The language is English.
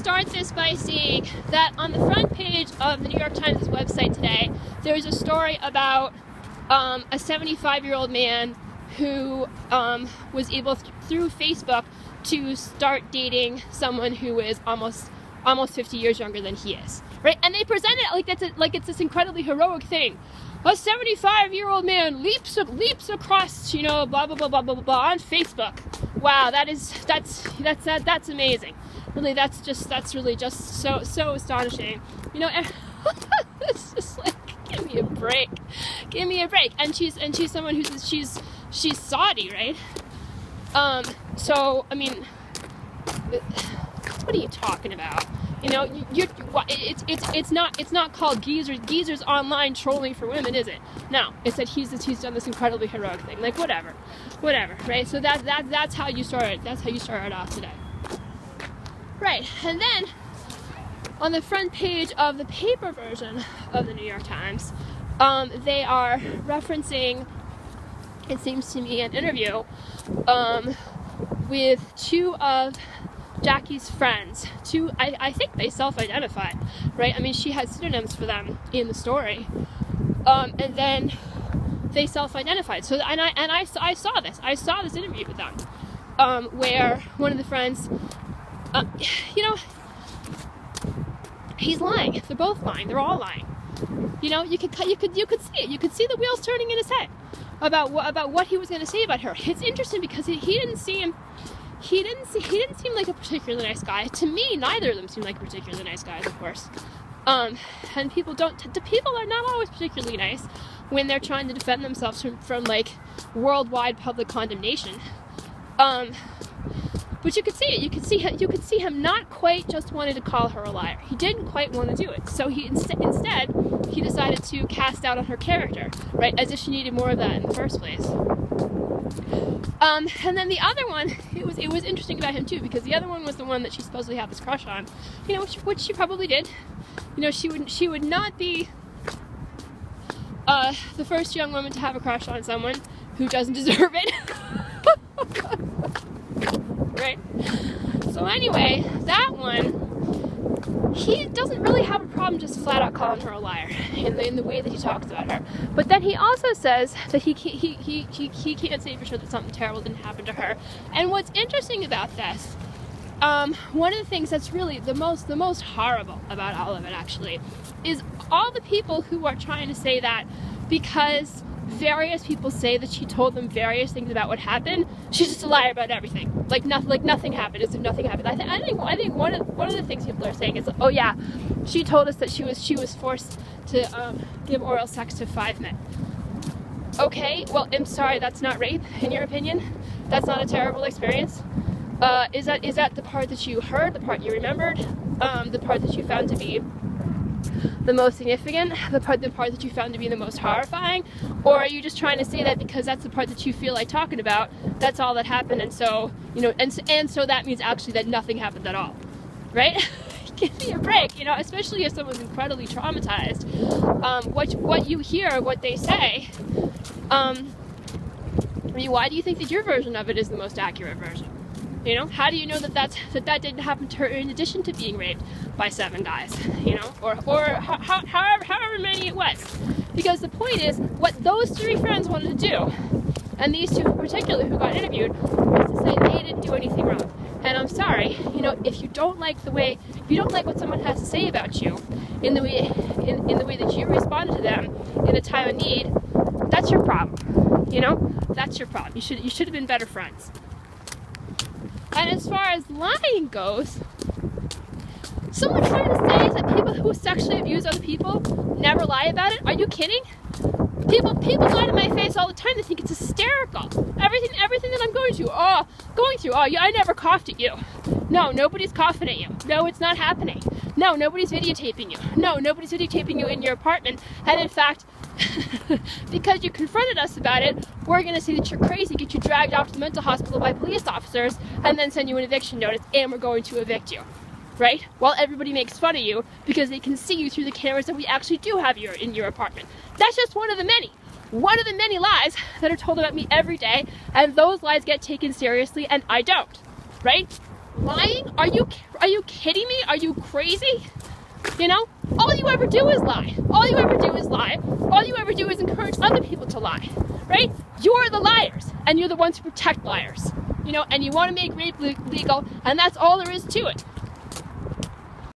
start this by saying that on the front page of the New York Times website today, there's a story about a 75-year-old man who was able through Facebook to start dating someone who is almost 50 years younger than he is, right? And they present it like it's this incredibly heroic thing. A 75-year-old man leaps across, blah blah blah blah blah blah on Facebook. Wow, that's amazing. Really, that's really just so astonishing. It's just like, give me a break. And she's someone she's Saudi, right? So I mean, what are you talking about? It's not called Geezer's online trolling for women, is it? No, it's that he's done this incredibly heroic thing. Like whatever, right? So that's how you start. That's how you start off today, right? And then on the front page of the paper version of the New York Times, they are referencing, it seems to me, an interview with two of Jackie's friends. I think they self-identified, right? I mean, she had pseudonyms for them in the story, and then they self-identified. So I saw this interview with them, where one of the friends, he's lying. They're both lying. They're all lying. You could see it. You could see the wheels turning in his head about what he was going to say about her. It's interesting because he didn't seem like a particularly nice guy. To me, neither of them seemed like particularly nice guys, of course. And people are not always particularly nice when they're trying to defend themselves from like worldwide public condemnation. But you could see it. You could see him not quite just wanting to call her a liar. He didn't quite want to do it. So he instead he decided to cast doubt on her character, right? As if she needed more of that in the first place. And then the other one, it was interesting about him too, because the other one was the one that she supposedly had this crush on, which she probably did. She would not be the first young woman to have a crush on someone who doesn't deserve it. Right? So anyway, that one, he doesn't really have a problem just flat out calling her a liar in the way that he talks about her. But then he also says that he can't say for sure that something terrible didn't happen to her. And what's interesting about this, one of the things that's really the most horrible about all of it actually is all the people who are trying to say that because various people say that she told them various things about what happened, she's just a liar about everything. Like nothing happened, as if nothing happened. I think one of the things people are saying is, oh yeah, she told us that she was forced to give oral sex to 5 men. Okay, well, I'm sorry, that's not rape in your opinion? That's not a terrible experience? Is that the part that you heard, the part you remembered, the part that you found to be the most significant, the part that you found to be the most horrifying? Or are you just trying to say that because that's the part that you feel like talking about, that's all that happened, and so and so that means actually that nothing happened at all, right? Give me a break, especially if someone's incredibly traumatized. What you hear, what they say, why do you think that your version of it is the most accurate version? How do you know that didn't happen to her in addition to being raped by 7 guys, or however many it was? Because the point is, what those 3 friends wanted to do, and these 2 in particular who got interviewed, was to say they didn't do anything wrong. And I'm sorry, if you don't like what someone has to say about you, in the way that you responded to them in a time of need, that's your problem. That's your problem. You should have been better friends. And as far as lying goes, someone trying to say that people who sexually abuse other people never lie about it? Are you kidding? People lie to my face all the time. They think it's hysterical. Everything that I'm going through. I never coughed at you. No, nobody's coughing at you. No, it's not happening. No, nobody's videotaping you. No, nobody's videotaping you in your apartment. And in fact, because you confronted us about it, we're going to say that you're crazy, get you dragged off to the mental hospital by police officers, and then send you an eviction notice, and we're going to evict you. Right? While everybody makes fun of you because they can see you through the cameras that we actually do have in your apartment. That's just one of the many lies that are told about me every day, and those lies get taken seriously, and I don't. Right? Lying? Are Are you kidding me? Are you crazy? You know, all you ever do is lie. All you ever do is lie. All you ever do is encourage other people to lie, right? You're the liars, and you're the ones who protect liars. You know, and you want to make rape legal, and that's all there is to it.